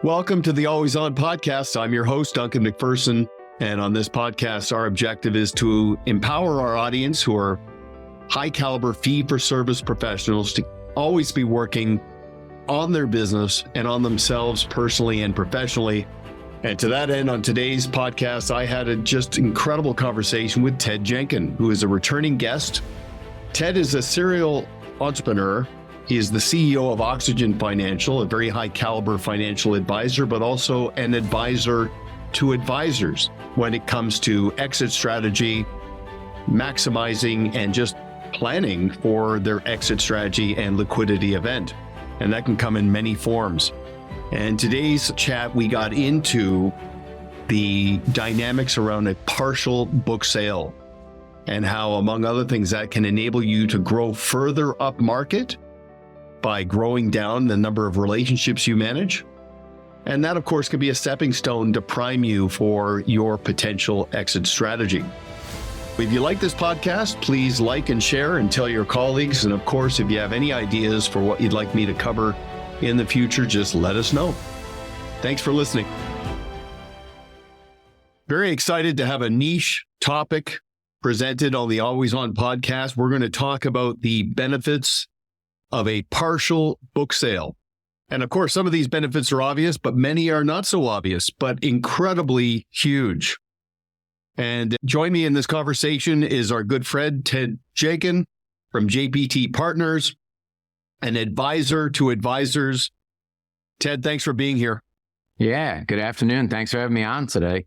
Welcome to the Always On podcast. I'm your host, Duncan MacPherson. And on this podcast, our objective is to empower our audience who are high caliber fee-for-service professionals to always be working on their business and on themselves personally and professionally. And to that end, on today's podcast, I had a just incredible conversation with Ted Jenkin, who is a returning guest. Ted is a serial entrepreneur. He is the CEO of Oxygen Financial, a very high caliber financial advisor, but also an advisor to advisors when it comes to exit strategy, maximizing, and just planning for their exit strategy and liquidity event. And that can come in many forms. And today's chat, we got into the dynamics around a partial book sale and how, among other things, that can enable you to grow further up market by growing down the number of relationships you manage. And that, of course, can be a stepping stone to prime you for your potential exit strategy. If you like this podcast, please like and share and tell your colleagues. And of course, if you have any ideas for what you'd like me to cover in the future, just let us know. Thanks for listening. Very excited to have a niche topic presented on the Always On podcast. We're going to talk about the benefits of a partial book sale. And of course, some of these benefits are obvious, but many are not so obvious, but incredibly huge. And join me in this conversation is our good friend, Ted Jenkin from JPT Partners, an advisor to advisors. Ted, thanks for being here. Yeah, good afternoon. Thanks for having me on today.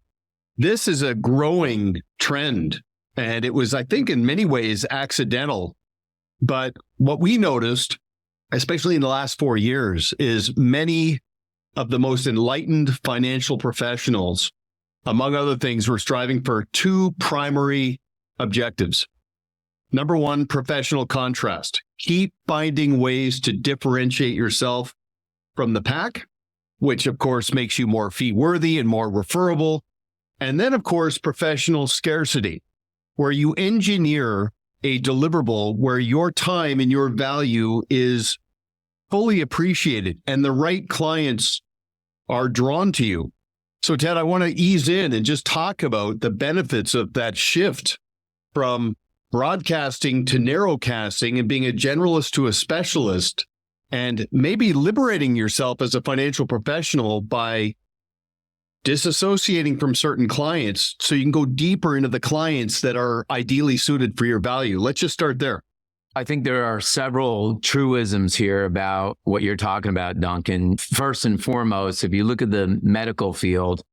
This is a growing trend, and it was, I think, in many ways accidental. But what we noticed, especially in the last 4 years, is many of the most enlightened financial professionals, among other things, were striving for two primary objectives. Number one, professional contrast. Keep finding ways to differentiate yourself from the pack, which of course makes you more fee-worthy and more referable. And then, of course, professional scarcity, where you engineer a deliverable where your time and your value is fully appreciated and the right clients are drawn to you. So Ted, I want to ease in and just talk about the benefits of that shift from broadcasting to narrowcasting and being a generalist to a specialist, and maybe liberating yourself as a financial professional by disassociating from certain clients so you can go deeper into the clients that are ideally suited for your value. Let's just start there. I think there are several truisms here about what you're talking about, Duncan. First and foremost, if you look at the medical field,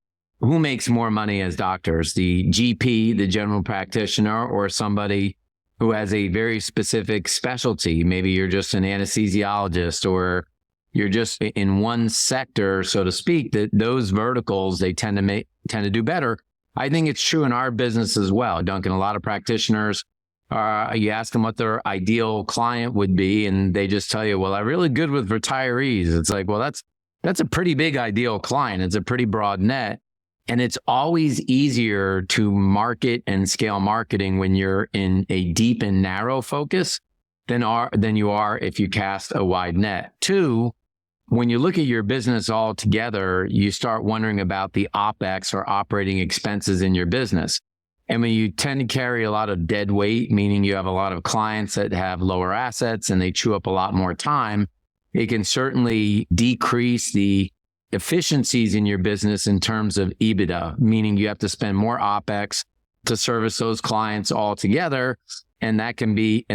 who makes more money as doctors? The GP, the general practitioner, or somebody who has a very specific specialty? Maybe you're just an anesthesiologist, or you're just in one sector, so to speak, that those verticals, they tend to do better. I think it's true in our business as well, Duncan. A lot of practitioners, you ask them what their ideal client would be, and they just tell you, well, I'm really good with retirees. It's like, well, that's a pretty big ideal client. It's a pretty broad net. And it's always easier to market and scale marketing when you're in a deep and narrow focus than you are if you cast a wide net. Two, when you look at your business all together, you start wondering about the OpEx or operating expenses in your business. And when you tend to carry a lot of dead weight, meaning you have a lot of clients that have lower assets and they chew up a lot more time, it can certainly decrease the efficiencies in your business in terms of EBITDA, meaning you have to spend more OpEx to service those clients altogether. And that can be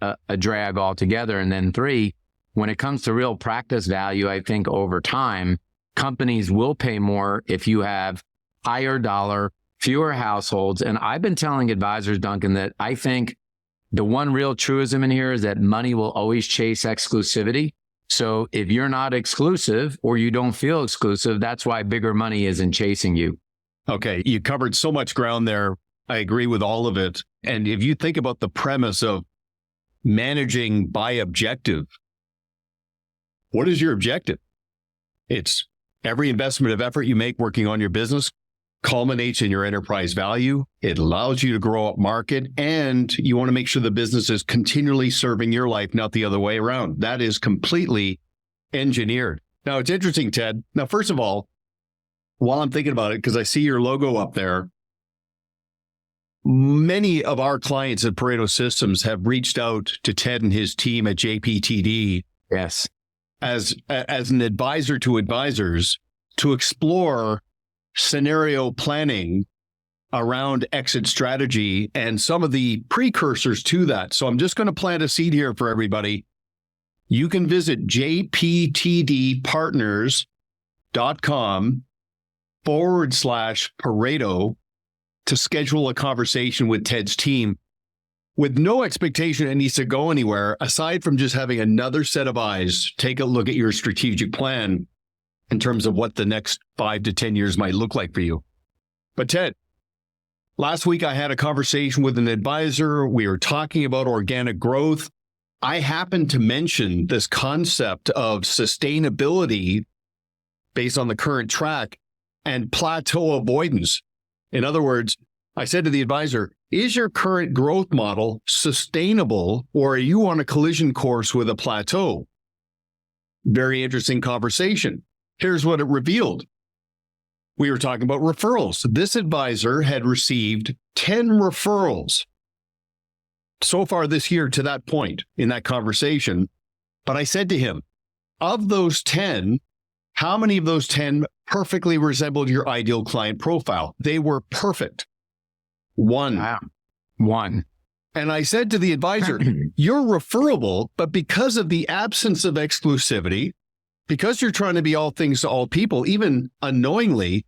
a drag altogether. And then three, when it comes to real practice value, I think over time, companies will pay more if you have higher dollar, fewer households. And I've been telling advisors, Duncan, that I think the one real truism in here is that money will always chase exclusivity. So if you're not exclusive or you don't feel exclusive, that's why bigger money isn't chasing you. Okay, you covered so much ground there. I agree with all of it. And if you think about the premise of managing by objective, what is your objective? It's every investment of effort you make working on your business culminates in your enterprise value. It allows you to grow up market, and you want to make sure the business is continually serving your life, not the other way around. That is completely engineered. Now, it's interesting, Ted. Now, first of all, while I'm thinking about it, because I see your logo up there, many of our clients at Pareto Systems have reached out to Ted and his team at JPTD. Yes. As an advisor to advisors to explore scenario planning around exit strategy and some of the precursors to that. So I'm just going to plant a seed here for everybody. You can visit jptdpartners.com/Pareto to schedule a conversation with Ted's team with no expectation it needs to go anywhere aside from just having another set of eyes take a look at your strategic plan in terms of what the next 5 to 10 years might look like for you. But Ted, last week I had a conversation with an advisor. We were talking about organic growth. I happened to mention this concept of sustainability based on the current track and plateau avoidance. In other words, I said to the advisor, is your current growth model sustainable, or are you on a collision course with a plateau? Very interesting conversation. Here's what it revealed. We were talking about referrals. This advisor had received 10 referrals so far this year to that point in that conversation. But I said to him, of those 10, how many of those 10 perfectly resembled your ideal client profile? They were perfect. One. Wow. One. And I said to the advisor, you're referable, but because of the absence of exclusivity, because you're trying to be all things to all people, even unknowingly,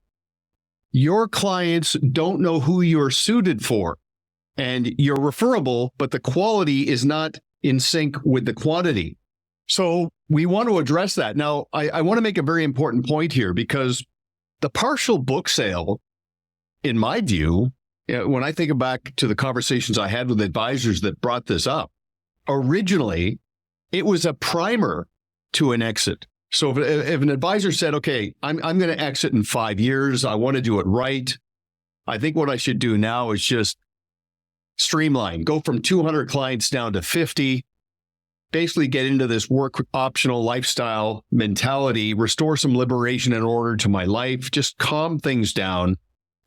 your clients don't know who you're suited for. And you're referable, but the quality is not in sync with the quantity. So we want to address that. Now, I want to make a very important point here, because the partial book sale, in my view, when I think back to the conversations I had with advisors that brought this up, originally, it was a primer to an exit. So if an advisor said, okay, I'm going to exit in 5 years, I want to do it right, I think what I should do now is just streamline, go from 200 clients down to 50, basically get into this work optional lifestyle mentality, restore some liberation and order to my life, just calm things down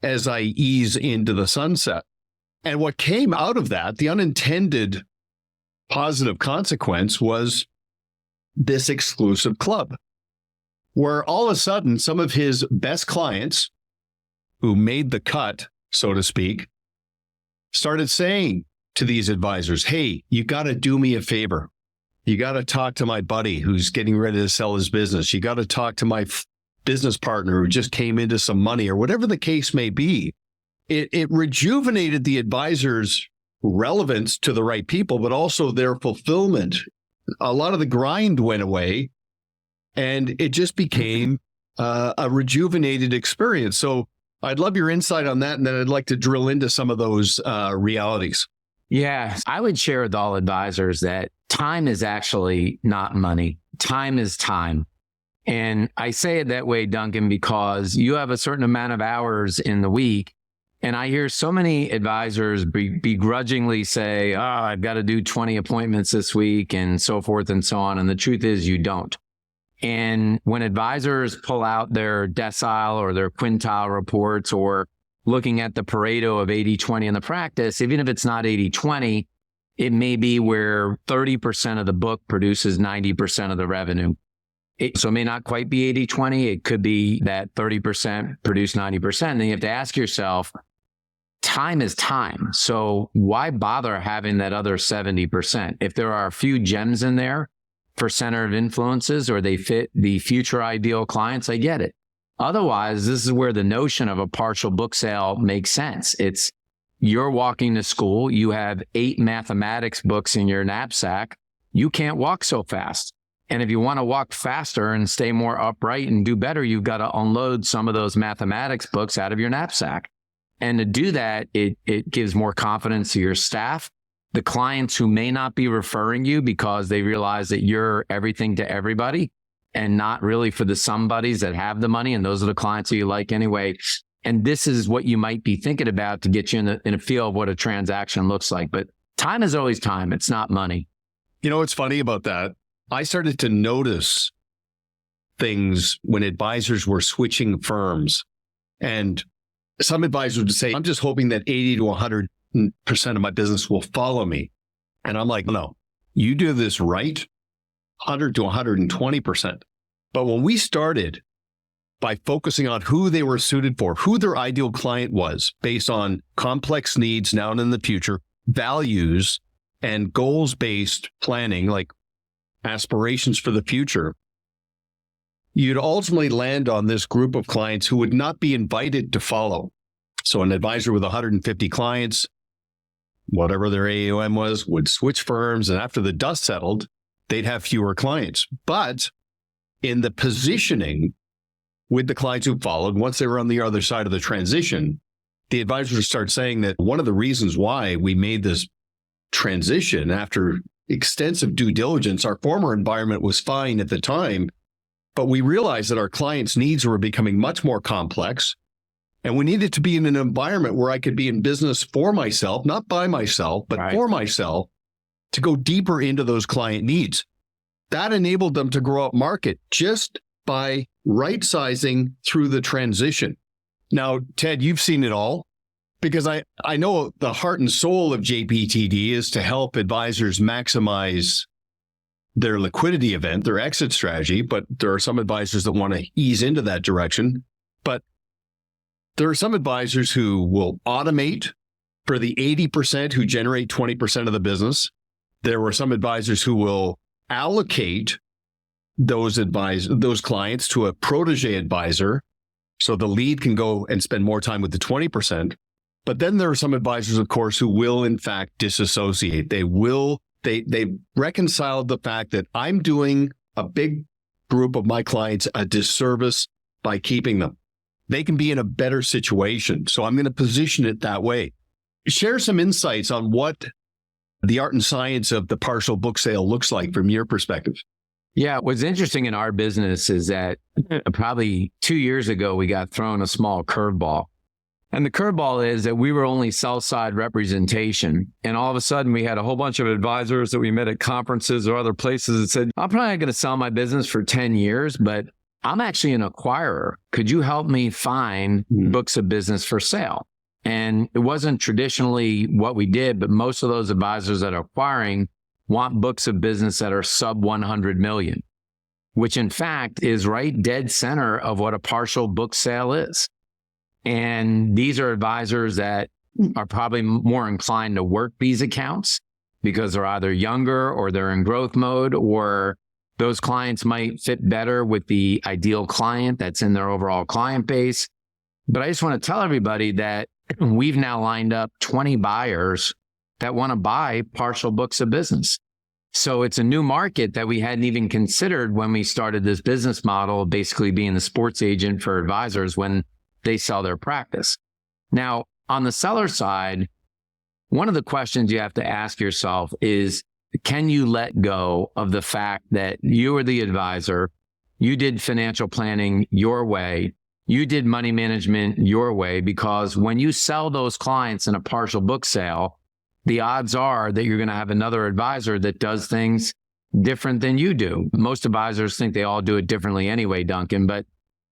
as I ease into the sunset. And what came out of that, the unintended positive consequence, was this exclusive club, where all of a sudden some of his best clients who made the cut, so to speak, started saying to these advisors, hey, you got to do me a favor. You got to talk to my buddy who's getting ready to sell his business. You got to talk to my business partner who just came into some money, or whatever the case may be. It rejuvenated the advisor's relevance to the right people, but also their fulfillment. A lot of the grind went away, and it just became a rejuvenated experience. So I'd love your insight on that, and then I'd like to drill into some of those realities. Yeah, I would share with all advisors that time is actually not money. Time is time. And I say it that way, Duncan, because you have a certain amount of hours in the week. And I hear so many advisors begrudgingly say, oh, I've got to do 20 appointments this week and so forth and so on. And the truth is you don't. And when advisors pull out their decile or their quintile reports, or looking at the Pareto of 80-20 in the practice, even if it's not 80-20, it may be where 30% of the book produces 90% of the revenue. So it may not quite be 80-20. It could be that 30% produce 90%. Then you have to ask yourself, time is time. So why bother having that other 70%? If there are a few gems in there for center of influences, or they fit the future ideal clients, I get it. Otherwise, this is where the notion of a partial book sale makes sense. It's you're walking to school, you have 8 mathematics books in your knapsack, you can't walk so fast. And if you want to walk faster and stay more upright and do better, you've got to unload some of those mathematics books out of your knapsack. And to do that, it gives more confidence to your staff, the clients who may not be referring you because they realize that you're everything to everybody and not really for the somebodies that have the money. And those are the clients that you like anyway. And this is what you might be thinking about to get you in a feel of what a transaction looks like. But time is always time. It's not money. You know what's funny about that? I started to notice things when advisors were switching firms. And some advisors would say, I'm just hoping that 80 to 100% of my business will follow me. And I'm like, no, you do this right, 100 to 120%. But when we started by focusing on who they were suited for, who their ideal client was based on complex needs now and in the future, values and goals-based planning, like aspirations for the future, you'd ultimately land on this group of clients who would not be invited to follow. So an advisor with 150 clients, whatever their AUM was, would switch firms. And after the dust settled, they'd have fewer clients. But in the positioning with the clients who followed, once they were on the other side of the transition, the advisors start saying that one of the reasons why we made this transition after extensive due diligence, our former environment was fine at the time, but we realized that our clients' needs were becoming much more complex. And we needed to be in an environment where I could be in business for myself, not by myself, but for myself, to go deeper into those client needs. That enabled them to grow up market just by right-sizing through the transition. Now, Ted, you've seen it all, because I know the heart and soul of JPTD is to help advisors maximize their liquidity event, their exit strategy, but there are some advisors that want to ease into that direction. But there are some advisors who will automate for the 80% who generate 20% of the business. There were some advisors who will allocate those clients to a protege advisor so the lead can go and spend more time with the 20%. But then there are some advisors, of course, who will in fact disassociate. They reconciled the fact that I'm doing a big group of my clients a disservice by keeping them. They can be in a better situation. So I'm going to position it that way. Share some insights on what the art and science of the partial book sale looks like from your perspective. Yeah, what's interesting in our business is that probably 2 years ago, we got thrown a small curveball. And the curveball is that we were only sell-side representation. And all of a sudden, we had a whole bunch of advisors that we met at conferences or other places that said, I'm probably not going to sell my business for 10 years, but I'm actually an acquirer. Could you help me find books of business for sale? And it wasn't traditionally what we did, but most of those advisors that are acquiring want books of business that are sub 100 million, which in fact is right dead center of what a partial book sale is. And these are advisors that are probably more inclined to work these accounts because they're either younger or they're in growth mode, or those clients might fit better with the ideal client that's in their overall client base. But I just want to tell everybody that we've now lined up 20 buyers that want to buy partial books of business. So it's a new market that we hadn't even considered when we started this business model, basically being the sports agent for advisors when they sell their practice. Now, on the seller side, one of the questions you have to ask yourself is, can you let go of the fact that you are the advisor, you did financial planning your way, you did money management your way? Because when you sell those clients in a partial book sale, the odds are that you're going to have another advisor that does things different than you do. Most advisors think they all do it differently anyway, Duncan, but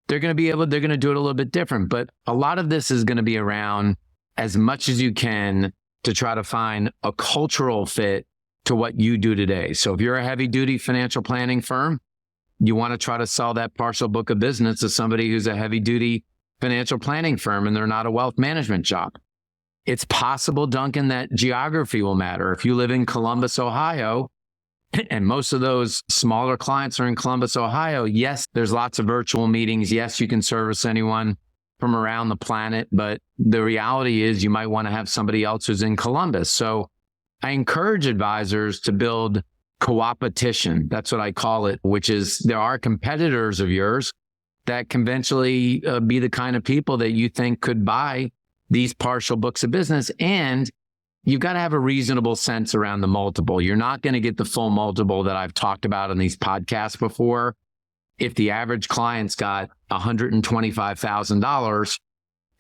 they're going to do it a little bit different. But a lot of this is going to be around as much as you can to try to find a cultural fit to what you do today. So if you're a heavy duty financial planning firm, you want to try to sell that partial book of business to somebody who's a heavy duty financial planning firm and they're not a wealth management shop. It's possible, Duncan, that geography will matter. If you live in Columbus, Ohio, and most of those smaller clients are in Columbus, Ohio, yes, there's lots of virtual meetings. Yes, you can service anyone from around the planet, but the reality is you might want to have somebody else who's in Columbus. So I encourage advisors to build co-opetition. That's what I call it, which is there are competitors of yours that can eventually be the kind of people that you think could buy these partial books of business. And you've got to have a reasonable sense around the multiple. You're not going to get the full multiple that I've talked about in these podcasts before. If the average client's got $125,000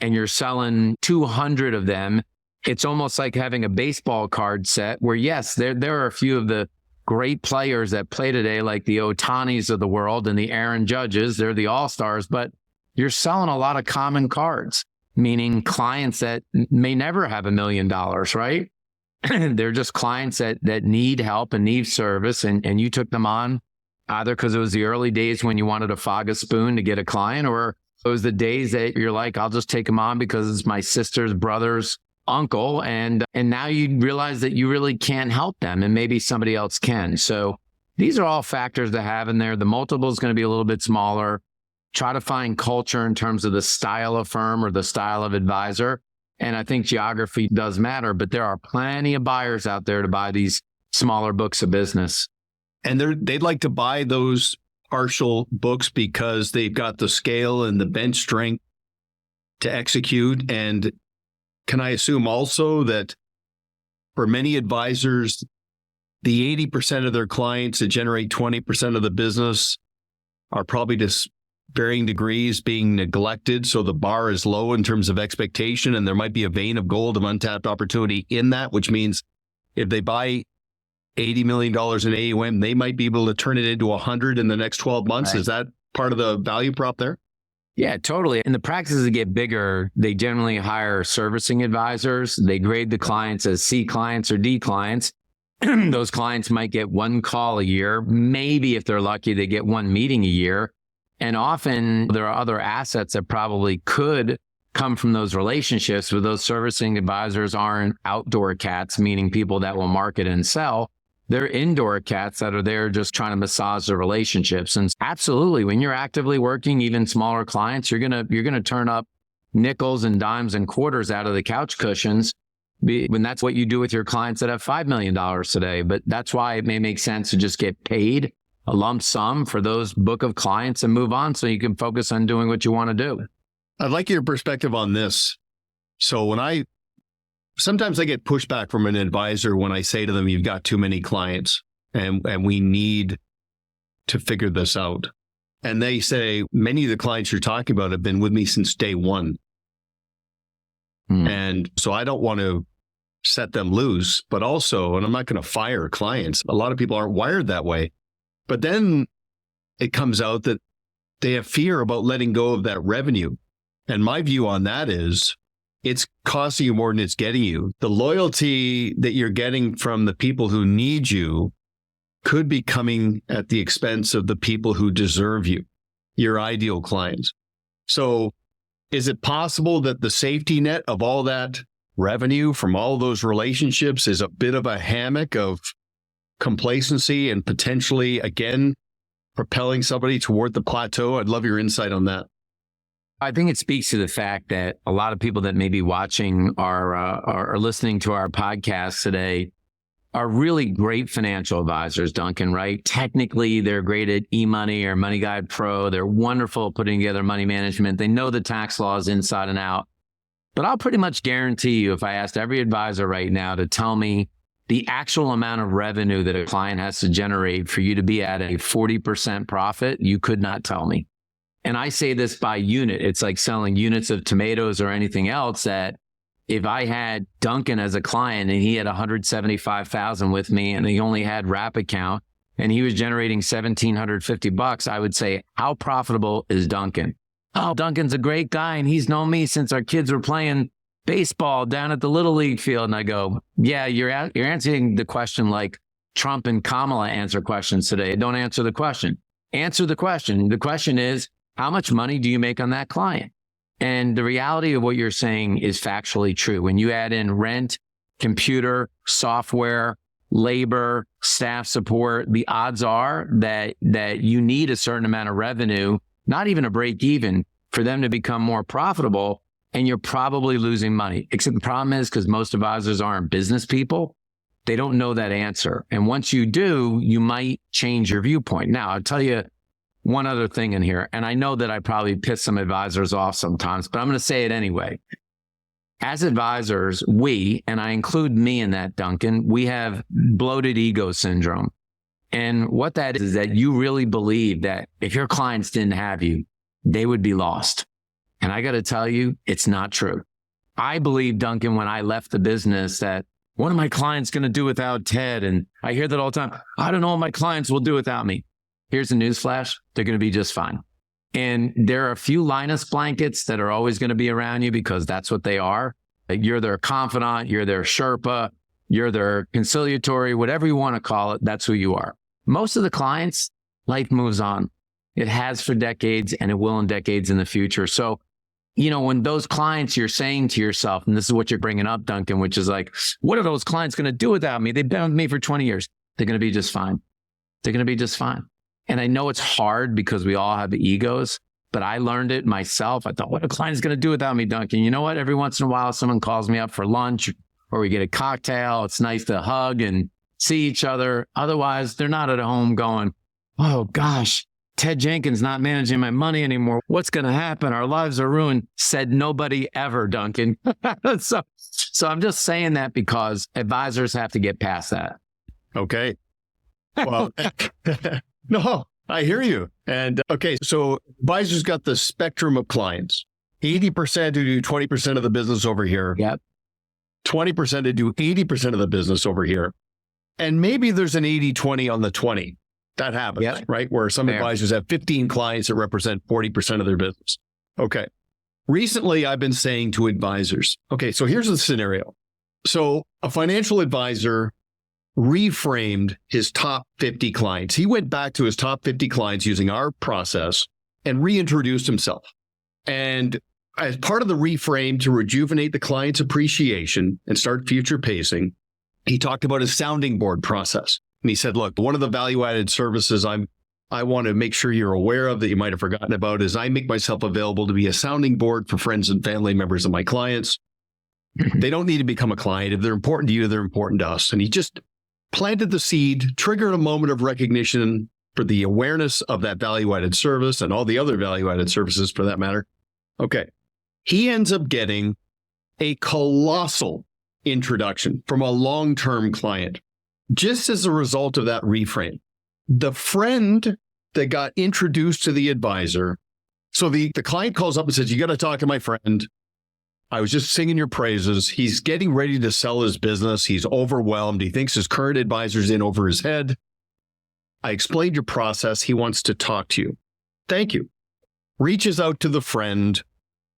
and you're selling 200 of them, it's almost like having a baseball card set where, yes, there are a few of the great players that play today, like the Otanis of the world and the Aaron Judges. They're the all-stars, but you're selling a lot of common cards, meaning clients that may never have $1 million, right? They're just clients that need help and need service. And you took them on either because it was the early days when you wanted to fog a spoon to get a client, or it was the days that you're like, I'll just take them on because it's my sister's brother's uncle. And now you realize that you really can't help them and maybe somebody else can. So these are all factors to have in there. The multiple is going to be a little bit smaller. Try to find culture in terms of the style of firm or the style of advisor. And I think geography does matter, but there are plenty of buyers out there to buy these smaller books of business. And they'd like to buy those partial books because they've got the scale and the bench strength to execute. And can I assume also that for many advisors, the 80% of their clients that generate 20% of the business are probably just varying degrees being neglected. So the bar is low in terms of expectation, and there might be a vein of gold of untapped opportunity in that, which means if they buy $80 million in AUM, they might be able to turn it into 100 in the next 12 months. Right. Is that part of the value prop there? Yeah, totally. And the practices that get bigger, they generally hire servicing advisors. They grade the clients as C clients or D clients. Those clients might get one call a year. Maybe if they're lucky, they get one meeting a year. And often there are other assets that probably could come from those relationships, but those servicing advisors aren't outdoor cats, meaning people that will market and sell. They're indoor cats that are there just trying to massage the relationships. And absolutely, when you're actively working, even smaller clients, you're gonna turn up nickels and dimes and quarters out of the couch cushions. When that's what you do with your clients that have $5 million today. But that's why it may make sense to just get paid a lump sum for those book of clients and move on so you can focus on doing what you want to do. I'd like your perspective on this. So sometimes I get pushback from an advisor when I say to them, you've got too many clients and we need to figure this out. And they say, many of the clients you're talking about have been with me since day one. And so I don't want to set them loose, but also, and I'm not going to fire clients. A lot of people aren't wired that way. But then it comes out that they have fear about letting go of that revenue. And my view on that is it's costing you more than it's getting you. The loyalty that you're getting from the people who need you could be coming at the expense of the people who deserve you, your ideal clients. So is it possible that the safety net of all that revenue from all those relationships is a bit of a hammock of complacency and potentially, again, propelling somebody toward the plateau? I'd love your insight on that. I think it speaks to the fact that a lot of people that may be watching or listening to our podcast today are really great financial advisors, Duncan, right? Technically, they're great at eMoney or Money Guide Pro. They're wonderful at putting together money management. They know the tax laws inside and out. But I'll pretty much guarantee you, if I asked every advisor right now to tell me the actual amount of revenue that a client has to generate for you to be at a 40% profit, you could not tell me. And I say this by unit. It's like selling units of tomatoes or anything else, that if I had Duncan as a client and he had 175,000 with me and he only had wrap account and he was generating $1,750, I would say, how profitable is Duncan? Oh, Duncan's a great guy and he's known me since our kids were playing baseball down at the Little League field. And I go, yeah, you're answering the question like Trump and Kamala answer questions today. Don't answer the question. Answer the question. The question is, how much money do you make on that client? And the reality of what you're saying is factually true. When you add in rent, computer, software, labor, staff support, the odds are that you need a certain amount of revenue, not even a break even, for them to become more profitable. And you're probably losing money. Except the problem is, because most advisors aren't business people, they don't know that answer. And once you do, you might change your viewpoint. Now, I'll tell you one other thing in here, and I know that I probably piss some advisors off sometimes, but I'm going to say it anyway. As advisors, we, and I include me in that, Duncan, we have bloated ego syndrome. And what that is that you really believe that if your clients didn't have you, they would be lost. And I got to tell you, it's not true. I believe, Duncan, when I left the business, that what are my clients going to do without Ted? And I hear that all the time. I don't know what my clients will do without me. Here's the newsflash. They're going to be just fine. And there are a few Linus blankets that are always going to be around you because that's what they are. Like you're their confidant, you're their Sherpa, you're their conciliatory, whatever you want to call it, that's who you are. Most of the clients, life moves on. It has for decades and it will in decades in the future. So, when those clients you're saying to yourself, and this is what you're bringing up, Duncan, which is like, what are those clients going to do without me? They've been with me for 20 years. They're going to be just fine. They're going to be just fine. And I know it's hard because we all have egos, but I learned it myself. I thought, what are clients going to do without me, Duncan? You know what? Every once in a while, someone calls me up for lunch or we get a cocktail. It's nice to hug and see each other. Otherwise, they're not at home going, oh gosh, Ted Jenkin's not managing my money anymore. What's going to happen? Our lives are ruined. Said nobody ever, Duncan. So I'm just saying that because advisors have to get past that. Okay. Well, no, I hear you. And okay, so advisors got the spectrum of clients. 80% who do 20% of the business over here. Yep. 20% who do 80% of the business over here. And maybe there's an 80-20 on the 20. That happens, Yep. right? Where some Fair. advisors have 15 clients that represent 40% of their business. Okay. Recently, I've been saying to advisors, okay, so here's the scenario. So a financial advisor reframed his top 50 clients. He went back to his top 50 clients using our process and reintroduced himself. And as part of the reframe to rejuvenate the client's appreciation and start future pacing, he talked about a sounding board process. And he said, look, one of the value-added services I want to make sure you're aware of that you might have forgotten about is I make myself available to be a sounding board for friends and family members of my clients. They don't need to become a client. If they're important to you, they're important to us. And he just planted the seed, triggered a moment of recognition for the awareness of that value-added service and all the other value-added services for that matter. Okay. He ends up getting a colossal introduction from a long-term client. Just as a result of that reframe, the friend that got introduced to the advisor, so the client calls up and says, you got to talk to my friend. I was just singing your praises. He's getting ready to sell his business. He's overwhelmed. He thinks his current advisor's in over his head. I explained your process. He wants to talk to you. Thank you. Reaches out to the friend,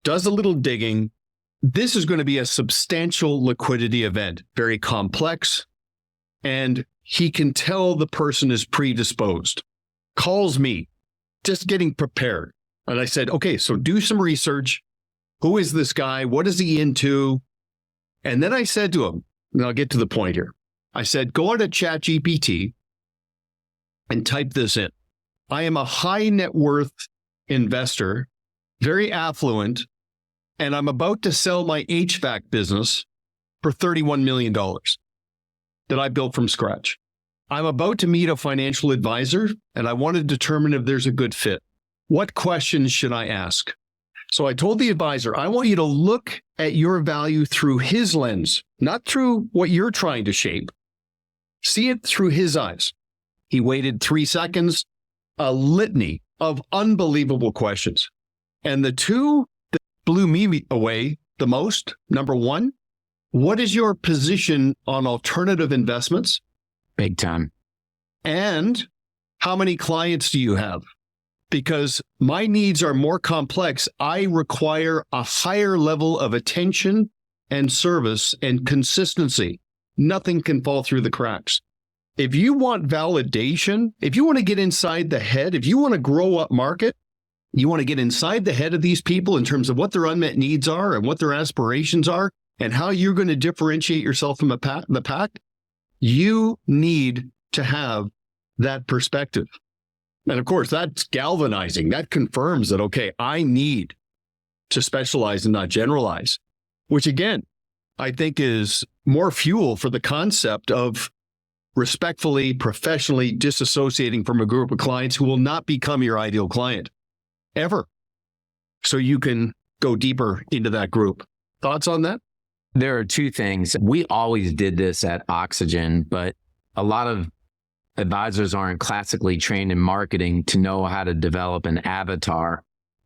does a little digging. This is going to be a substantial liquidity event, very complex. And he can tell the person is predisposed, calls me, just getting prepared. And I said, okay, so do some research. Who is this guy? What is he into? And then I said to him, and I'll get to the point here. I said, go on to ChatGPT and type this in. I am a high net worth investor, very affluent, and I'm about to sell my HVAC business for $31 million. That I built from scratch. I'm about to meet a financial advisor and I want to determine if there's a good fit. What questions should I ask? So I told the advisor, I want you to look at your value through his lens, not through what you're trying to shape. See it through his eyes. He waited 3 seconds, a litany of unbelievable questions. And the two that blew me away the most, number one, what is your position on alternative investments? Big time. And how many clients do you have? Because my needs are more complex. I require a higher level of attention and service and consistency. Nothing can fall through the cracks. If you want validation, if you want to get inside the head, if you want to grow up market, you want to get inside the head of these people in terms of what their unmet needs are and what their aspirations are, and how you're going to differentiate yourself from the pack, you need to have that perspective. And of course, that's galvanizing. That confirms that, okay, I need to specialize and not generalize, which again, I think is more fuel for the concept of respectfully, professionally disassociating from a group of clients who will not become your ideal client ever. So you can go deeper into that group. Thoughts on that? There are two things. We always did this at Oxygen, but a lot of advisors aren't classically trained in marketing to know how to develop an avatar.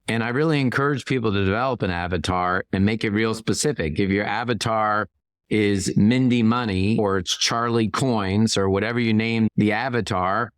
And I really encourage people to develop an avatar and make it real specific. If your avatar is Mindy Money, or it's Charlie Coins, or whatever you name the avatar.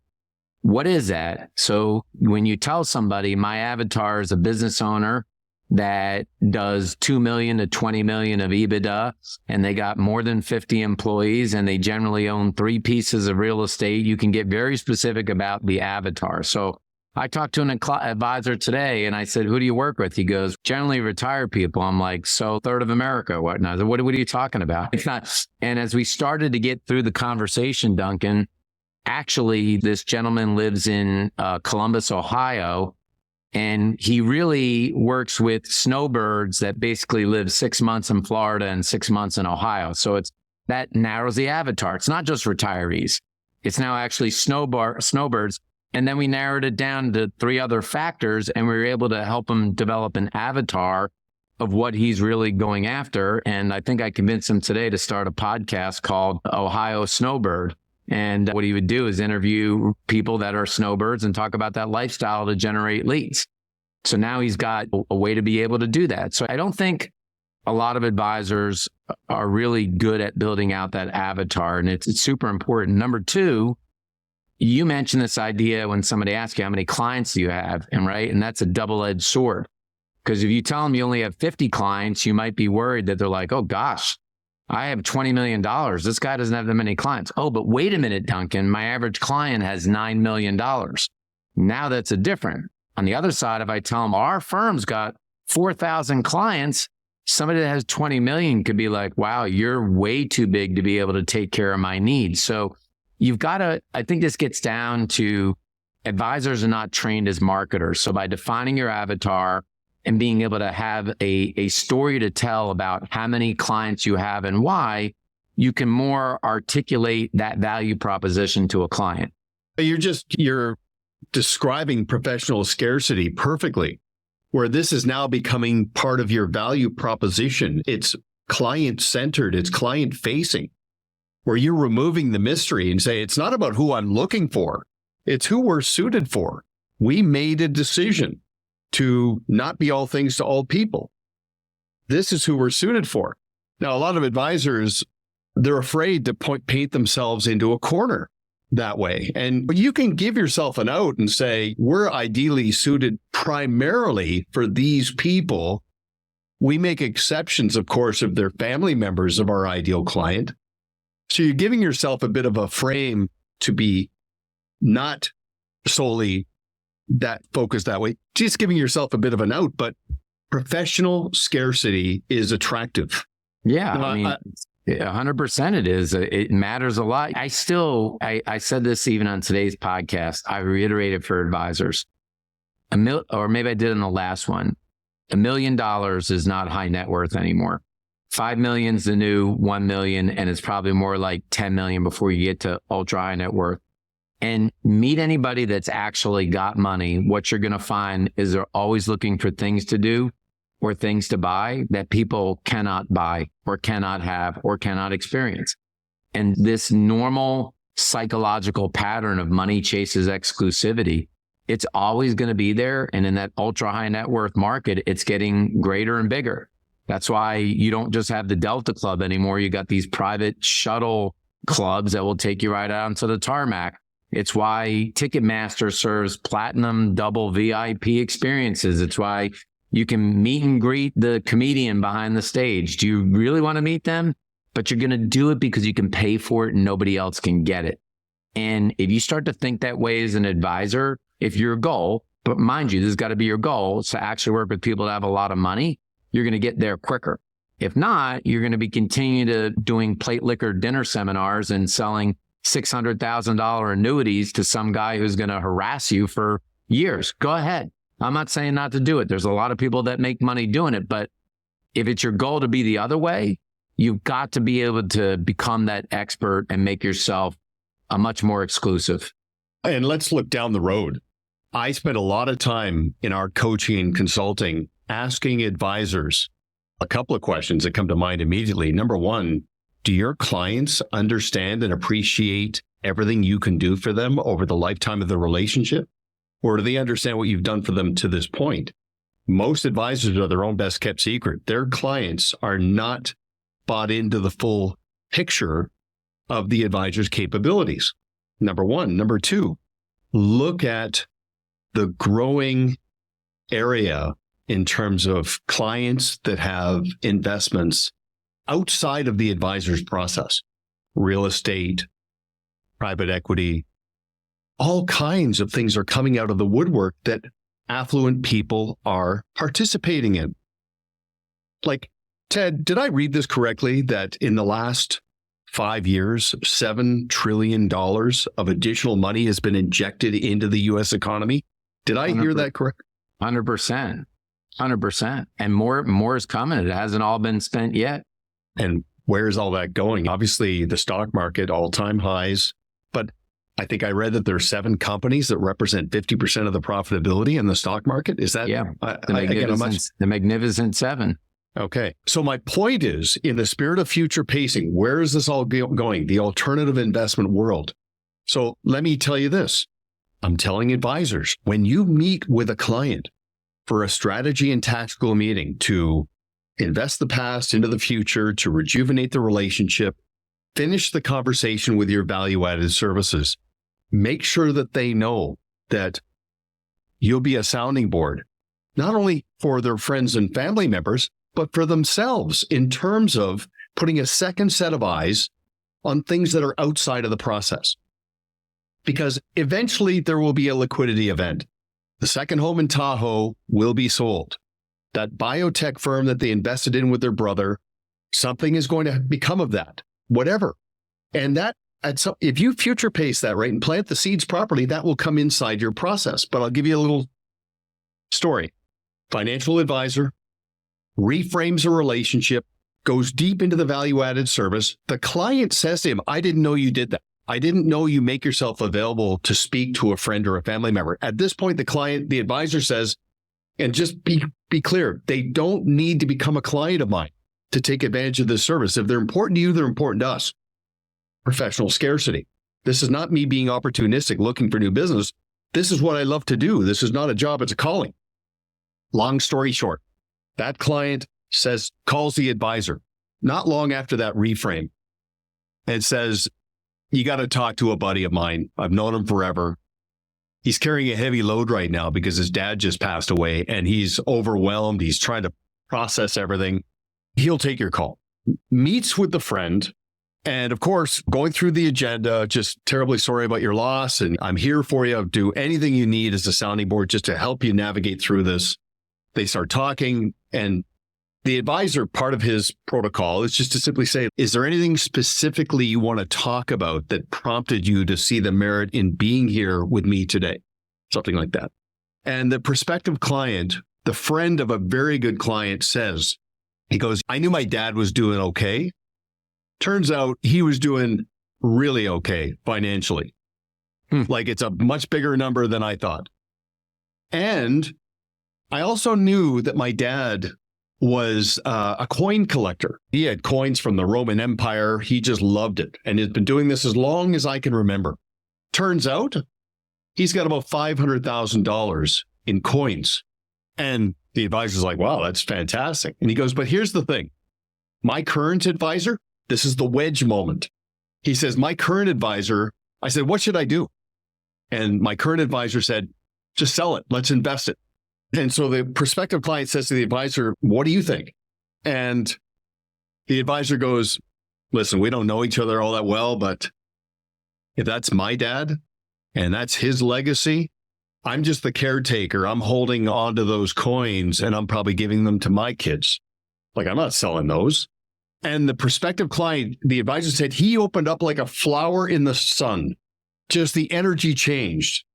What is that? So when you tell somebody my avatar is a business owner that does 2 million to 20 million of EBITDA, and they got more than 50 employees, and they generally own 3 pieces of real estate, you can get very specific about the avatar. So I talked to an advisor today and I said, who do you work with? He goes, generally retired people. I'm like, so third of America, whatnot. What are you talking about? It's not. And as we started to get through the conversation, Duncan, actually, this gentleman lives in Columbus, Ohio, and he really works with snowbirds that basically live 6 months in Florida and 6 months in Ohio. So that narrows the avatar. It's not just retirees. It's now actually snowbirds. And then we narrowed it down to 3 other factors, and we were able to help him develop an avatar of what he's really going after. And I think I convinced him today to start a podcast called Ohio Snowbird. And what he would do is interview people that are snowbirds and talk about that lifestyle to generate leads. So now he's got a way to be able to do that. So I don't think a lot of advisors are really good at building out that avatar, and it's super important. Number 2, you mentioned this idea when somebody asks you, how many clients do you have? And that's a double-edged sword. Because if you tell them you only have 50 clients, you might be worried that they're like, oh gosh, I have $20 million. This guy doesn't have that many clients. Oh, but wait a minute, Duncan, my average client has $9 million. Now that's a different. On the other side, if I tell them our firm's got 4,000 clients, somebody that has 20 million could be like, wow, you're way too big to be able to take care of my needs. So you've got to, I think this gets down to advisors are not trained as marketers. So by defining your avatar and being able to have a story to tell about how many clients you have and why, you can more articulate that value proposition to a client. You're describing professional scarcity perfectly, where this is now becoming part of your value proposition. It's client-centered, it's client-facing, where you're removing the mystery and say, it's not about who I'm looking for, it's who we're suited for. We made a decision to not be all things to all people. This is who we're suited for. Now, a lot of advisors, they're afraid to paint themselves into a corner that way. And you can give yourself an out and say, we're ideally suited primarily for these people. We make exceptions, of course, if they're family members of our ideal client. So you're giving yourself a bit of a frame to be not solely that focused that way, just giving yourself a bit of an out, but professional scarcity is attractive. Yeah, I mean, 100% it is. It matters a lot. I said this even on today's podcast. I reiterated for advisors, or maybe I did in the last one, $1 million is not high net worth anymore. 5 million is the new 1 million, and it's probably more like 10 million before you get to ultra high net worth. And meet anybody that's actually got money. What you're going to find is they're always looking for things to do or things to buy that people cannot buy or cannot have or cannot experience. And this normal psychological pattern of money chases exclusivity, it's always going to be there. And in that ultra high net worth market, it's getting greater and bigger. That's why you don't just have the Delta Club anymore. You got these private shuttle clubs that will take you right out onto the tarmac. It's why Ticketmaster serves platinum double VIP experiences. It's why you can meet and greet the comedian behind the stage. Do you really want to meet them? But you're going to do it because you can pay for it and nobody else can get it. And if you start to think that way as an advisor, if your goal, but mind you, this has got to be your goal, is to actually work with people that have a lot of money, you're going to get there quicker. If not, you're going to be continuing to doing plate liquor dinner seminars and selling $600,000 annuities to some guy who's going to harass you for years. Go ahead. I'm not saying not to do it. There's a lot of people that make money doing it, but if it's your goal to be the other way, you've got to be able to become that expert and make yourself a much more exclusive. And let's look down the road. I spent a lot of time in our coaching and consulting asking advisors a couple of questions that come to mind immediately. Number one, do your clients understand and appreciate everything you can do for them over the lifetime of the relationship? Or do they understand what you've done for them to this point? Most advisors are their own best kept secret. Their clients are not bought into the full picture of the advisor's capabilities. Number one. Number two, look at the growing area in terms of clients that have investments outside of the advisor's process. Real estate, private equity, all kinds of things are coming out of the woodwork that affluent people are participating in. Like, Ted, did I read this correctly that in the last 5 years, $7 trillion of additional money has been injected into the U.S. economy? Did I hear that correct? 100%. 100%. And more is coming. It hasn't all been spent yet. And where's all that going? Obviously, the stock market, all-time highs. But I think I read that there are 7 companies that represent 50% of the profitability in the stock market. Is that? Yeah. The Magnificent Seven. Okay. So my point is, in the spirit of future pacing, where is this all going? The alternative investment world. So let me tell you this. I'm telling advisors, when you meet with a client for a strategy and tactical meeting to invest the past into the future, to rejuvenate the relationship, finish the conversation with your value-added services, make sure that they know that you'll be a sounding board, not only for their friends and family members, but for themselves in terms of putting a second set of eyes on things that are outside of the process. Because eventually there will be a liquidity event. The second home in Tahoe will be sold. That biotech firm that they invested in with their brother, something is going to become of that, whatever. And that, if you future pace that, right, and plant the seeds properly, that will come inside your process. But I'll give you a little story. Financial advisor reframes a relationship, goes deep into the value-added service. The client says to him, I didn't know you did that. I didn't know you make yourself available to speak to a friend or a family member. At this point, the advisor says, and just be clear, they don't need to become a client of mine to take advantage of this service. If they're important to you, they're important to us. Professional scarcity. This is not me being opportunistic, looking for new business. This is what I love to do. This is not a job, it's a calling. Long story short, that client calls the advisor not long after that reframe and says, you got to talk to a buddy of mine. I've known him forever. He's carrying a heavy load right now because his dad just passed away and he's overwhelmed. He's trying to process everything. He'll take your call. Meets with the friend. And of course, going through the agenda, just terribly sorry about your loss. And I'm here for you. I'll do anything you need as a sounding board just to help you navigate through this. They start talking, and the advisor, part of his protocol is just to simply say, is there anything specifically you want to talk about that prompted you to see the merit in being here with me today? Something like that. And the prospective client, the friend of a very good client, says, he goes, I knew my dad was doing okay. Turns out he was doing really okay financially. Like it's a much bigger number than I thought. And I also knew that my dad was a coin collector. He had coins from the Roman Empire. He just loved it and has been doing this as long as I can remember. Turns out he's got about $500,000 in coins. And the advisor's like, wow, that's fantastic. And he goes, but here's the thing. My current advisor, this is the wedge moment. He says, my current advisor, I said, what should I do? And my current advisor said, just sell it. Let's invest it. And so the prospective client says to the advisor, what do you think? And the advisor goes, listen, we don't know each other all that well, but if that's my dad and that's his legacy, I'm just the caretaker. I'm holding on to those coins and I'm probably giving them to my kids. Like, I'm not selling those. And the prospective client, the advisor said, he opened up like a flower in the sun. Just the energy changed.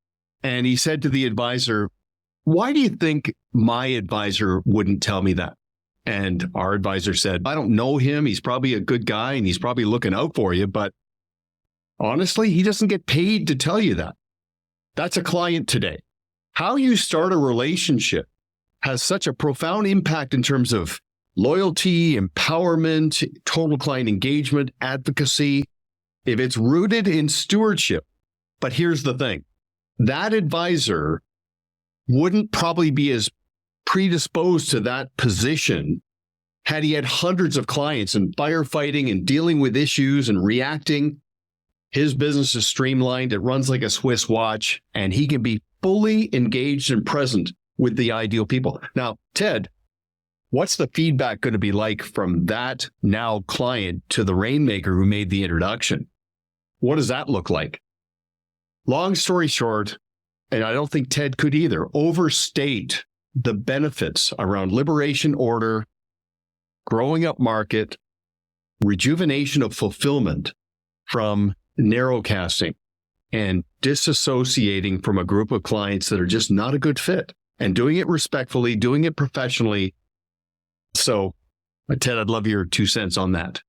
And he said to the advisor, why do you think my advisor wouldn't tell me that? And our advisor said, I don't know him. He's probably a good guy and he's probably looking out for you. But honestly, he doesn't get paid to tell you that. That's a client today. How you start a relationship has such a profound impact in terms of loyalty, empowerment, total client engagement, advocacy, if it's rooted in stewardship. But here's the thing. That advisor wouldn't probably be as predisposed to that position had he had hundreds of clients and firefighting and dealing with issues and reacting, his business is streamlined. It runs like a Swiss watch, and he can be fully engaged and present with the ideal people. Now, Ted, what's the feedback going to be like from that now client to the rainmaker who made the introduction? What does that look like? Long story short, and I don't think Ted could either, overstate the benefits around liberation order, growing up market, rejuvenation of fulfillment from narrowcasting and disassociating from a group of clients that are just not a good fit, and doing it respectfully, doing it professionally. So, Ted, I'd love your 2 cents on that.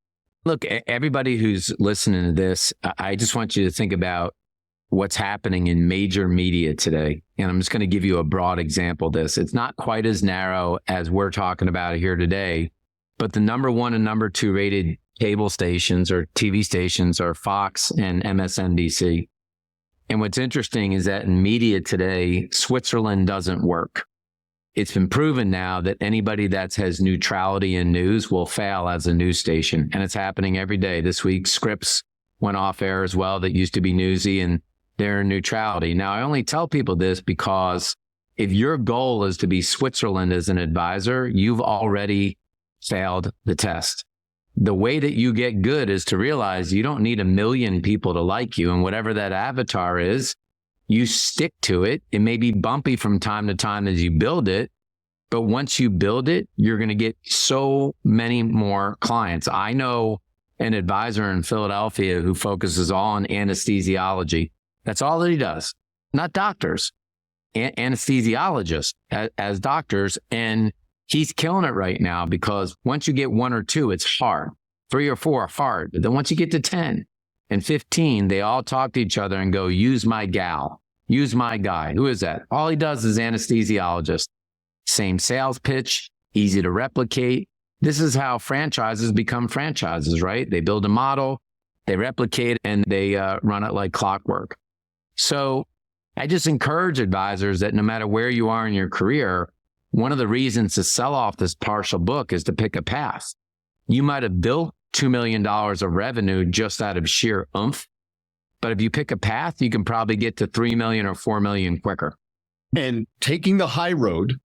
Look, everybody who's listening to this, I just want you to think about what's happening in major media today. And I'm just going to give you a broad example of this. It's not quite as narrow as we're talking about here today, but the number 1 and number 2 rated cable stations or TV stations are Fox and MSNBC. And what's interesting is that in media today, Switzerland doesn't work. It's been proven now that anybody that has neutrality in news will fail as a news station. And it's happening every day. This week, Scripps went off air as well that used to be newsy, and they're in neutrality. Now, I only tell people this because if your goal is to be Switzerland as an advisor, you've already failed the test. The way that you get good is to realize you don't need 1 million people to like you, and whatever that avatar is, you stick to it. It may be bumpy from time to time as you build it, but once you build it, you're going to get so many more clients. I know an advisor in Philadelphia who focuses all on anesthesiology. That's all that he does. Not doctors, anesthesiologists as doctors. And he's killing it right now because once you get 1 or 2, it's hard. 3 or 4 are hard. But then once you get to 10 and 15, they all talk to each other and go, use my gal, use my guy. Who is that? All he does is anesthesiologist. Same sales pitch, easy to replicate. This is how franchises become franchises, right? They build a model, they replicate, and they run it like clockwork. So I just encourage advisors that no matter where you are in your career, one of the reasons to sell off this partial book is to pick a path. You might have built $2 million of revenue just out of sheer oomph, but if you pick a path, you can probably get to 3 million or 4 million quicker. And taking the high road,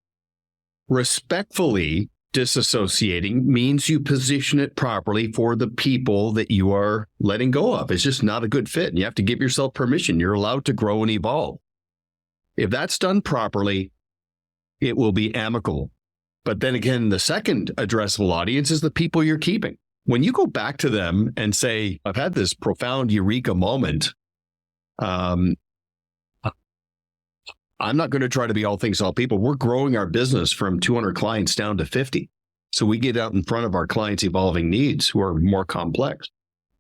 respectfully disassociating, means you position it properly for the people that you are letting go of. It's just not a good fit, and you have to give yourself permission. You're allowed to grow and evolve. If that's done properly, it will be amicable. But then again, the second addressable audience is the people you're keeping. When you go back to them and say, I've had this profound eureka moment, I'm not going to try to be all things to all people. We're growing our business from 200 clients down to 50. So we get out in front of our clients' evolving needs who are more complex.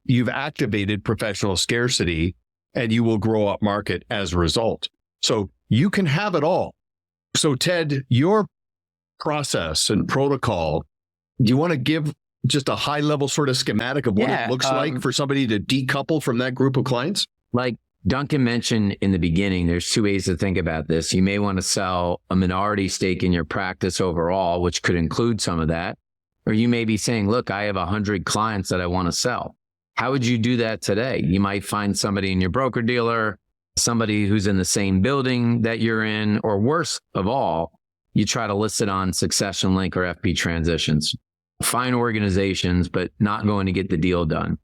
You've activated professional scarcity and you will grow up market as a result. So you can have it all. So Ted, your process and protocol, do you want to give just a high level sort of schematic of what it looks like for somebody to decouple from that group of clients? Like Duncan mentioned in the beginning, there's 2 ways to think about this. You may want to sell a minority stake in your practice overall, which could include some of that. Or you may be saying, look, I have 100 clients that I want to sell. How would you do that today? You might find somebody in your broker dealer, somebody who's in the same building that you're in, or worse of all, you try to list it on Succession Link or FP Transitions. Fine organizations, but not going to get the deal done.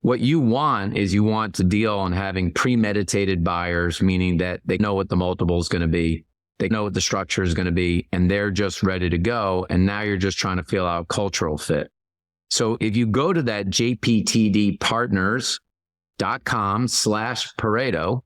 What you want is you want to deal on having premeditated buyers, meaning that they know what the multiple is going to be. They know what the structure is going to be, and they're just ready to go. And now you're just trying to feel out cultural fit. So if you go to that jptdpartners.com/Pareto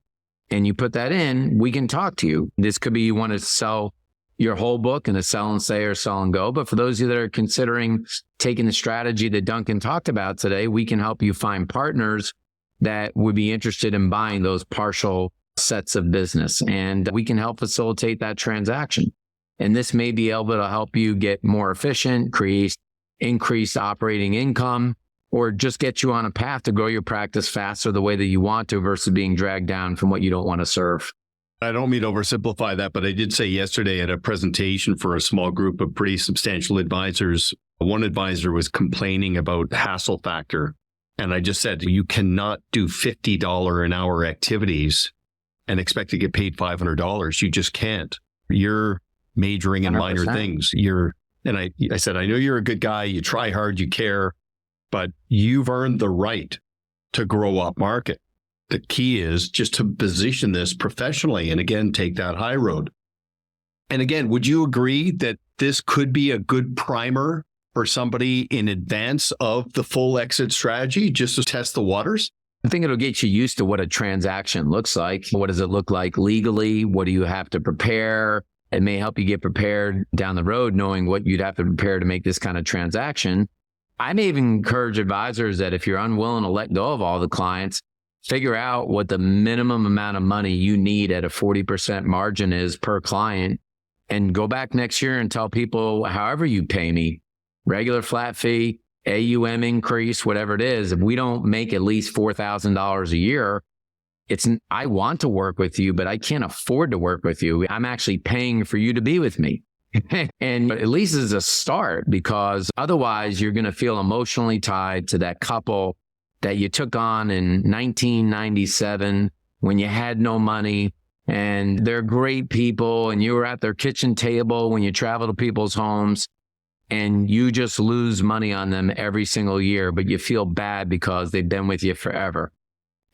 and you put that in, we can talk to you. This could be you want to sell your whole book in a sell and say or sell and go. But for those of you that are considering taking the strategy that Duncan talked about today, we can help you find partners that would be interested in buying those partial sets of business. And we can help facilitate that transaction. And this may be able to help you get more efficient, create increased operating income, or just get you on a path to grow your practice faster the way that you want to versus being dragged down from what you don't want to serve. I don't mean to oversimplify that, but I did say yesterday at a presentation for a small group of pretty substantial advisors, One advisor was complaining about hassle factor. And I just said, you cannot do $50 an hour activities and expect to get paid $500. You just can't. You're majoring in 100%. minor things. I said, I know you're a good guy. You try hard, you care, but you've earned the right to grow up market. The key is just to position this professionally and again, take that high road. And again, would you agree that this could be a good primer for somebody in advance of the full exit strategy, just to test the waters? I think it'll get you used to what a transaction looks like. What does it look like legally? What do you have to prepare? It may help you get prepared down the road, knowing what you'd have to prepare to make this kind of transaction. I may even encourage advisors that if you're unwilling to let go of all the clients, figure out what the minimum amount of money you need at a 40% margin is per client, and go back next year and tell people, however you pay me, regular flat fee, AUM increase, whatever it is, if we don't make at least $4,000 a year, I want to work with you, but I can't afford to work with you. I'm actually paying for you to be with me. And at least as a start, because otherwise you're going to feel emotionally tied to that couple that you took on in 1997 when you had no money, and they're great people and you were at their kitchen table when you travel to people's homes, and you just lose money on them every single year, but you feel bad because they've been with you forever.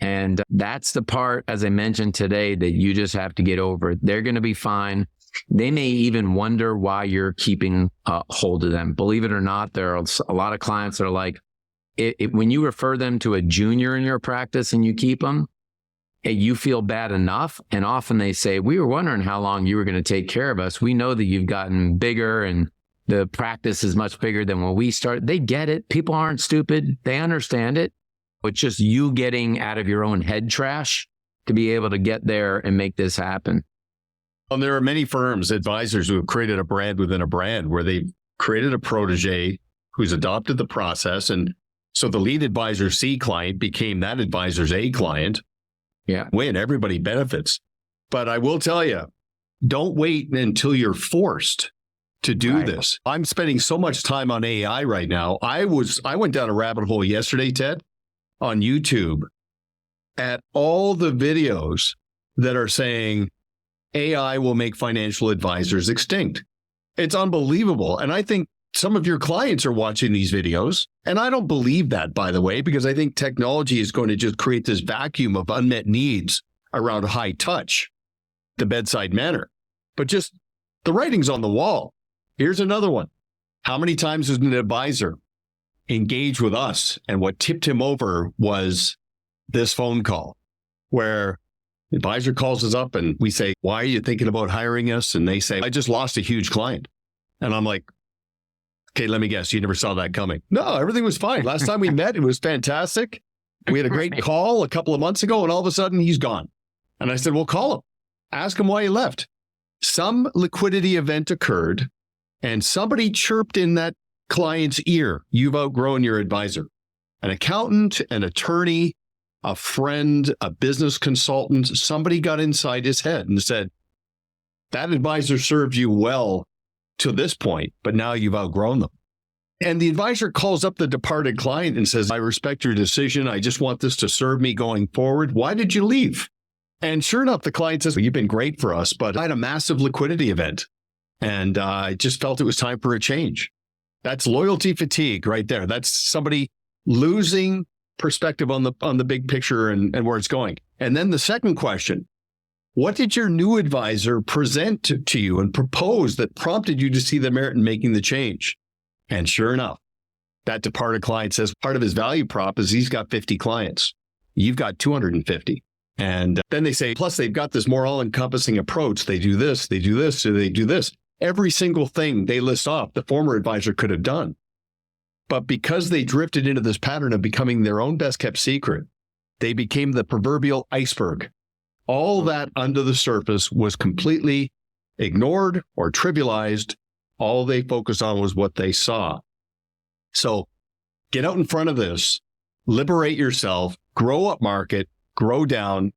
And that's the part, as I mentioned today, that you just have to get over. They're going to be fine. They may even wonder why you're keeping hold of them. Believe it or not, there are a lot of clients that are like, when you refer them to a junior in your practice and you keep them, you feel bad enough. And often they say, we were wondering how long you were going to take care of us. We know that you've gotten bigger and the practice is much bigger than when we started. They get it. People aren't stupid. They understand it. It's just you getting out of your own head trash to be able to get there and make this happen. Well, there are many firms, advisors who have created a brand within a brand where they've created a protege who's adopted the process. And so the lead advisor C client became that advisor's A client. Yeah. Win, everybody benefits. But I will tell you, don't wait until you're forced to do this. I'm spending so much time on AI right now. I went down a rabbit hole yesterday, Ted, on YouTube at all the videos that are saying AI will make financial advisors extinct. It's unbelievable. And I think some of your clients are watching these videos. And I don't believe that, by the way, because I think technology is going to just create this vacuum of unmet needs around high touch, the bedside manner. But just the writing's on the wall. Here's another one. How many times has an advisor engaged with us, and what tipped him over was this phone call where the advisor calls us up and we say, why are you thinking about hiring us? And they say, I just lost a huge client. And I'm like, okay, let me guess, you never saw that coming. No, everything was fine. Last time we met, it was fantastic. We had a great call a couple of months ago, and all of a sudden he's gone. And I said, well, call him. Ask him why he left. Some liquidity event occurred and somebody chirped in that client's ear, you've outgrown your advisor. An accountant, an attorney, a friend, a business consultant, somebody got inside his head and said, that advisor served you well to this point, but now you've outgrown them. And the advisor calls up the departed client and says, I respect your decision. I just want this to serve me going forward. Why did you leave? And sure enough, the client says, well, you've been great for us, but I had a massive liquidity event and I just felt it was time for a change. That's loyalty fatigue right there. That's somebody losing perspective on the big picture and where it's going. And then the second question, what did your new advisor present to you and propose that prompted you to see the merit in making the change? And sure enough, that departed client says part of his value prop is he's got 50 clients. You've got 250. And then they say, plus they've got this more all-encompassing approach. They do this, they do this, they do this. Every single thing they list off, the former advisor could have done. But because they drifted into this pattern of becoming their own best-kept secret, they became the proverbial iceberg. All that under the surface was completely ignored or trivialized. All they focused on was what they saw. So get out in front of this, liberate yourself, grow up market, grow down,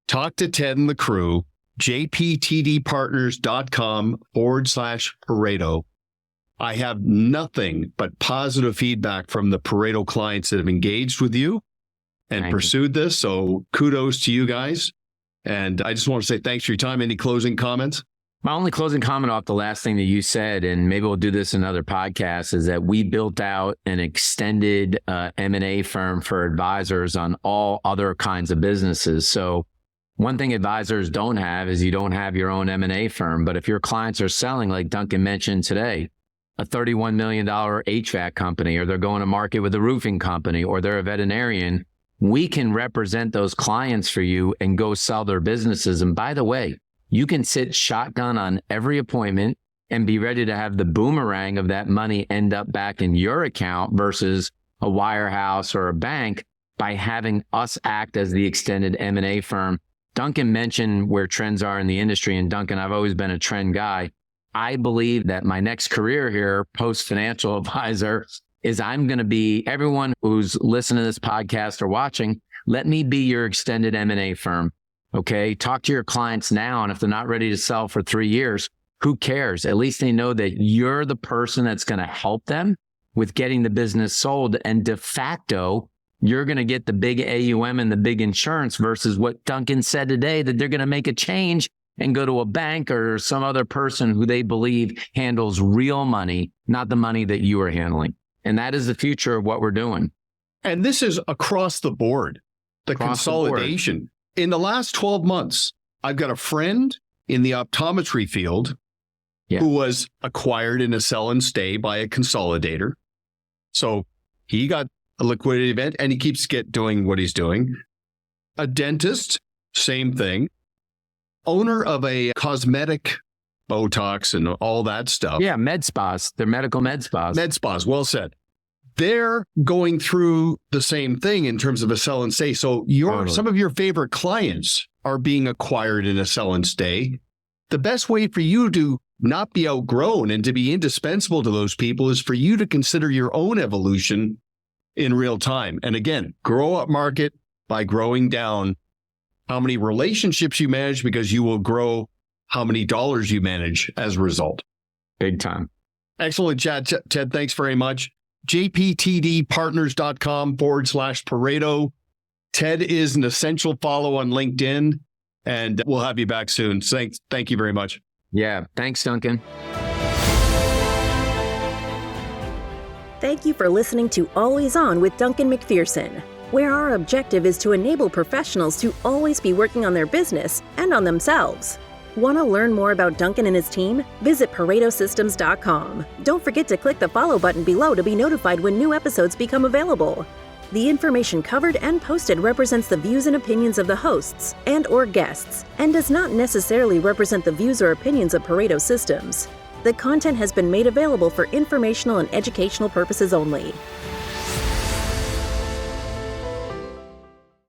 talk to Ted and the crew, jptdpartners.com/Pareto. I have nothing but positive feedback from the Pareto clients that have engaged with you and pursued this. So kudos to you guys. And I just want to say thanks for your time. Any closing comments? My only closing comment off the last thing that you said, and maybe we'll do this in another podcast, is that we built out an extended M&A firm for advisors on all other kinds of businesses. So one thing advisors don't have is you don't have your own M&A firm. But if your clients are selling, like Duncan mentioned today, a $31 million HVAC company, or they're going to market with a roofing company, or they're a veterinarian, we can represent those clients for you and go sell their businesses. And by the way, you can sit shotgun on every appointment and be ready to have the boomerang of that money end up back in your account versus a wirehouse or a bank by having us act as the extended M&A firm. Duncan mentioned where trends are in the industry. And Duncan, I've always been a trend guy. I believe that my next career here, post-financial advisor, is I'm going to be, everyone who's listening to this podcast or watching, let me be your extended M&A firm. Okay. Talk to your clients now. And if they're not ready to sell for 3 years, who cares? At least they know that you're the person that's going to help them with getting the business sold. And de facto, you're going to get the big AUM and the big insurance versus what Duncan said today, that they're going to make a change and go to a bank or some other person who they believe handles real money, not the money that you are handling. And that is the future of what we're doing. And this is across the board, the consolidation. In the last 12 months, I've got a friend in the optometry field who was acquired in a sell and stay by a consolidator. So he got a liquidity event and he keeps doing what he's doing. A dentist, same thing. Owner of a cosmetic, Botox and all that stuff. Yeah, med spas. They're medical med spas. Med spas, well said. They're going through the same thing in terms of a sell and stay. So some of your favorite clients are being acquired in a sell and stay. The best way for you to not be outgrown and to be indispensable to those people is for you to consider your own evolution in real time. And again, grow up market by growing down how many relationships you manage, because you will grow how many dollars you manage as a result. Big time. Excellent chat, Ted. Thanks very much. jptdpartners.com/Pareto. Ted is an essential follow on LinkedIn, and we'll have you back soon. Thank you very much. Yeah. Thanks, Duncan. Thank you for listening to Always On with Duncan MacPherson, where our objective is to enable professionals to always be working on their business and on themselves. Want to learn more about Duncan and his team? Visit ParetoSystems.com. Don't forget to click the follow button below to be notified when new episodes become available. The information covered and posted represents the views and opinions of the hosts and/or guests, and does not necessarily represent the views or opinions of Pareto Systems. The content has been made available for informational and educational purposes only.